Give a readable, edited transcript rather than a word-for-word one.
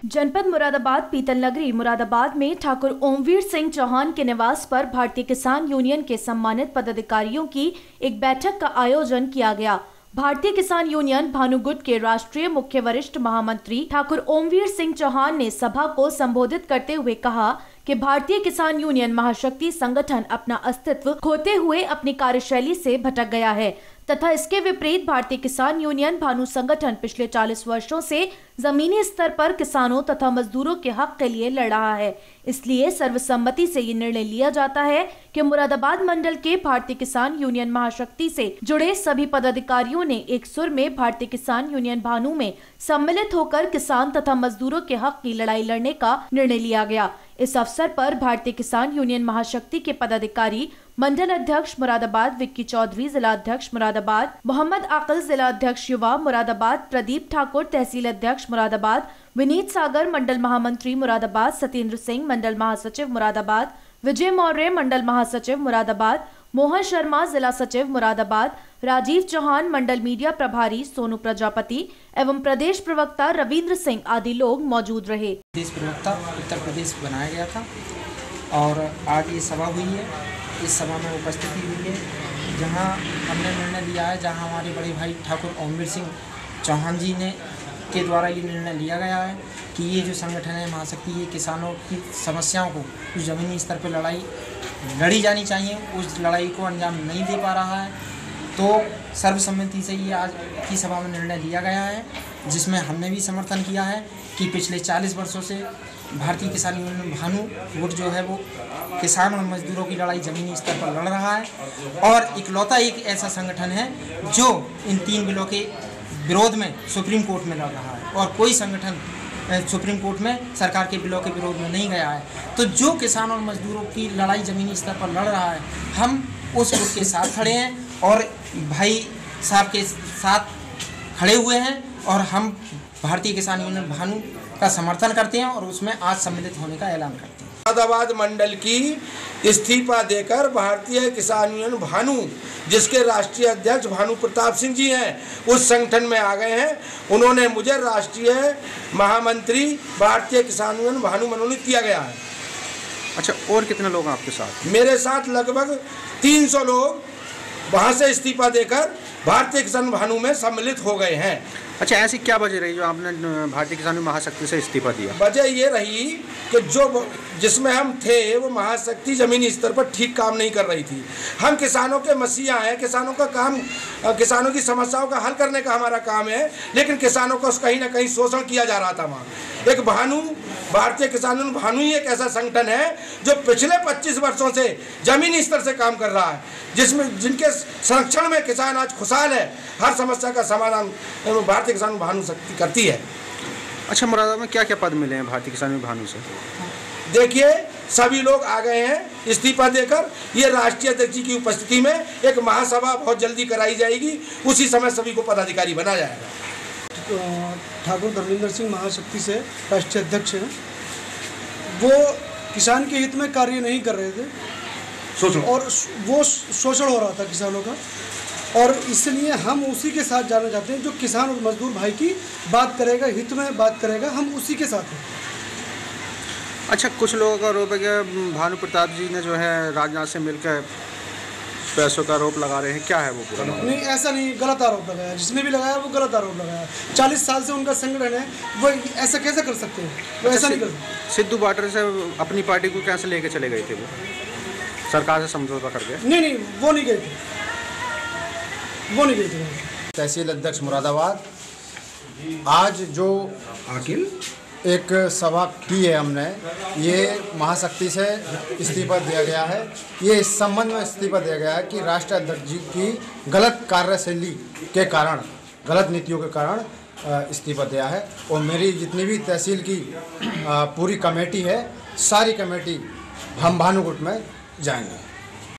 जनपद मुरादाबाद पीतल नगरी मुरादाबाद में ठाकुर ओमवीर सिंह चौहान के निवास पर भारतीय किसान यूनियन के सम्मानित पदाधिकारियों की एक बैठक का आयोजन किया गया। भारतीय किसान यूनियन भानुगुट के राष्ट्रीय मुख्य वरिष्ठ महामंत्री ठाकुर ओमवीर सिंह चौहान ने सभा को संबोधित करते हुए कहा कि भारतीय किसान यूनियन महाशक्ति संगठन अपना अस्तित्व खोते हुए अपनी कार्यशैली से भटक गया है तथा इसके विपरीत भारतीय किसान यूनियन भानु संगठन पिछले 40 वर्षों से जमीनी स्तर पर किसानों तथा मजदूरों के हक के लिए लड़ रहा है। इसलिए सर्वसम्मति से ये निर्णय लिया जाता है कि मुरादाबाद मंडल के भारतीय किसान यूनियन महाशक्ति से जुड़े सभी पदाधिकारियों ने एक सुर में भारतीय किसान यूनियन भानु में सम्मिलित होकर किसान तथा मजदूरों के हक की लड़ाई लड़ने का निर्णय लिया गया। इस अवसर पर भारतीय किसान यूनियन महाशक्ति के पदाधिकारी मंडल अध्यक्ष मुरादाबाद विक्की चौधरी, जिला अध्यक्ष मुरादाबाद मोहम्मद आकिल, जिला अध्यक्ष युवा मुरादाबाद प्रदीप ठाकुर, तहसील अध्यक्ष मुरादाबाद विनीत सागर, मंडल महामंत्री मुरादाबाद सत्येंद्र सिंह, मंडल महासचिव मुरादाबाद विजय मौर्य, मंडल महासचिव मुरादाबाद मोहन शर्मा, जिला सचिव मुरादाबाद राजीव चौहान, मंडल मीडिया प्रभारी सोनू प्रजापति एवं प्रदेश प्रवक्ता रविंद्र सिंह आदि लोग मौजूद रहे। प्रदेश प्रवक्ता उत्तर प्रदेश बनाया गया था और आज ये सभा हुई है। इस सभा में उपस्थिति हुई है जहां हमने निर्णय लिया है, जहां हमारे बड़े भाई ठाकुर ओमवीर सिंह चौहान जी ने के द्वारा ये निर्णय लिया गया है कि ये जो संगठन है महाशक्ति, ये किसानों की समस्याओं को उस ज़मीनी स्तर पर लड़ी जानी चाहिए, उस लड़ाई को अंजाम नहीं दे पा रहा है। तो सर्वसम्मति से ये आज की सभा में निर्णय लिया गया है, जिसमें हमने भी समर्थन किया है कि पिछले 40 वर्षों से भारतीय किसान यूनियन भानु गुट जो है वो किसान और मजदूरों की लड़ाई ज़मीनी स्तर पर लड़ रहा है और इकलौता एक ऐसा संगठन है जो इन 3 बिलों के विरोध में सुप्रीम कोर्ट में लड़ रहा है और कोई संगठन सुप्रीम कोर्ट में सरकार के बिलों के विरोध में नहीं गया है। तो जो किसान और मजदूरों की लड़ाई ज़मीनी स्तर पर लड़ रहा है, हम उस गुट के साथ खड़े हैं और भाई साहब के साथ खड़े हुए हैं और हम भारतीय किसान यूनियन भानु का समर्थन करते हैं और उसमें आज सम्मिलित होने का ऐलान करते हैं। मुरादाबाद मंडल की इस्तीफा देकर भारतीय किसान यूनियन भानु, जिसके राष्ट्रीय अध्यक्ष भानु प्रताप सिंह जी हैं, उस संगठन में आ गए हैं। उन्होंने मुझे राष्ट्रीय महामंत्री भारतीय किसान यूनियन भानु मनोनीत किया गया है। अच्छा, और कितने लोग हैं आपके साथ? मेरे साथ लगभग 300 लोग वहाँ से इस्तीफा देकर भारतीय किसान भानु में सम्मिलित हो गए हैं। अच्छा, ऐसी क्या वजह रही जो आपने भारतीय किसान महाशक्ति से इस्तीफा दिया? वजह ये रही कि जो जिसमें हम थे वो महाशक्ति ज़मीनी स्तर पर ठीक काम नहीं कर रही थी। हम किसानों के मसीहा हैं, किसानों का काम, किसानों की समस्याओं का हल करने का हमारा काम है, लेकिन किसानों को कहीं ना कहीं शोषण किया जा रहा था। वहाँ एक भानु, भारतीय किसान यूनियन भानु ही एक ऐसा संगठन है जो पिछले 25 वर्षों से ज़मीनी स्तर से काम कर रहा है, जिनके संरक्षण में किसान आज खुशहाल है। हर समस्या का समाधान भारतीय किसान भानु शक्ति करती है। अच्छा, मुरादाबाद में क्या क्या पद मिले हैं भारतीय किसान भानु से? देखिए, सभी लोग आ गए हैं इस्तीफा देकर। ये राष्ट्रीय अध्यक्ष जी की उपस्थिति में एक महासभा बहुत जल्दी कराई जाएगी, उसी समय सभी को पदाधिकारी बनाया जाएगा। ठाकुर धर्मेंद्र सिंह महाशक्ति से राष्ट्रीय अध्यक्ष हैं। वो किसान के हित में कार्य नहीं कर रहे थे और वो शोषण हो रहा था किसानों का, और इसलिए हम उसी के साथ जाना चाहते हैं जो किसान और मजदूर भाई की बात करेगा, हित में बात करेगा, हम उसी के साथ हैं। अच्छा, कुछ लोगों का आरोप है कि भानु प्रताप जी ने जो है राजनाथ से मिलकर पैसों का आरोप लगा रहे हैं, क्या है वो पूरा? नहीं, ऐसा नहीं, गलत आरोप लगाया। जिसने भी लगाया वो गलत आरोप लगाया। 40 साल से उनका संगठन है, वो ऐसा कैसे कर सकते हैं? वो ऐसा नहीं कर सकते। सिद्धू बाटर से अपनी पार्टी को कैसे लेके चले गए थे वो, सरकार से समझौता करके? नहीं, वो नहीं गए थे, वो नहीं गए थे। तहसील अध्यक्ष मुरादाबाद, आज जो आकिल एक सभा की है हमने, ये महाशक्ति से इस्तीफा दिया गया है। ये इस संबंध में इस्तीफा दिया गया है कि राष्ट्रीय अध्यक्ष जी की गलत कार्यशैली के कारण, गलत नीतियों के कारण इस्तीफा दिया है। और मेरी जितनी भी तहसील की पूरी कमेटी है, सारी कमेटी हम भानुगुट में जाएंगे।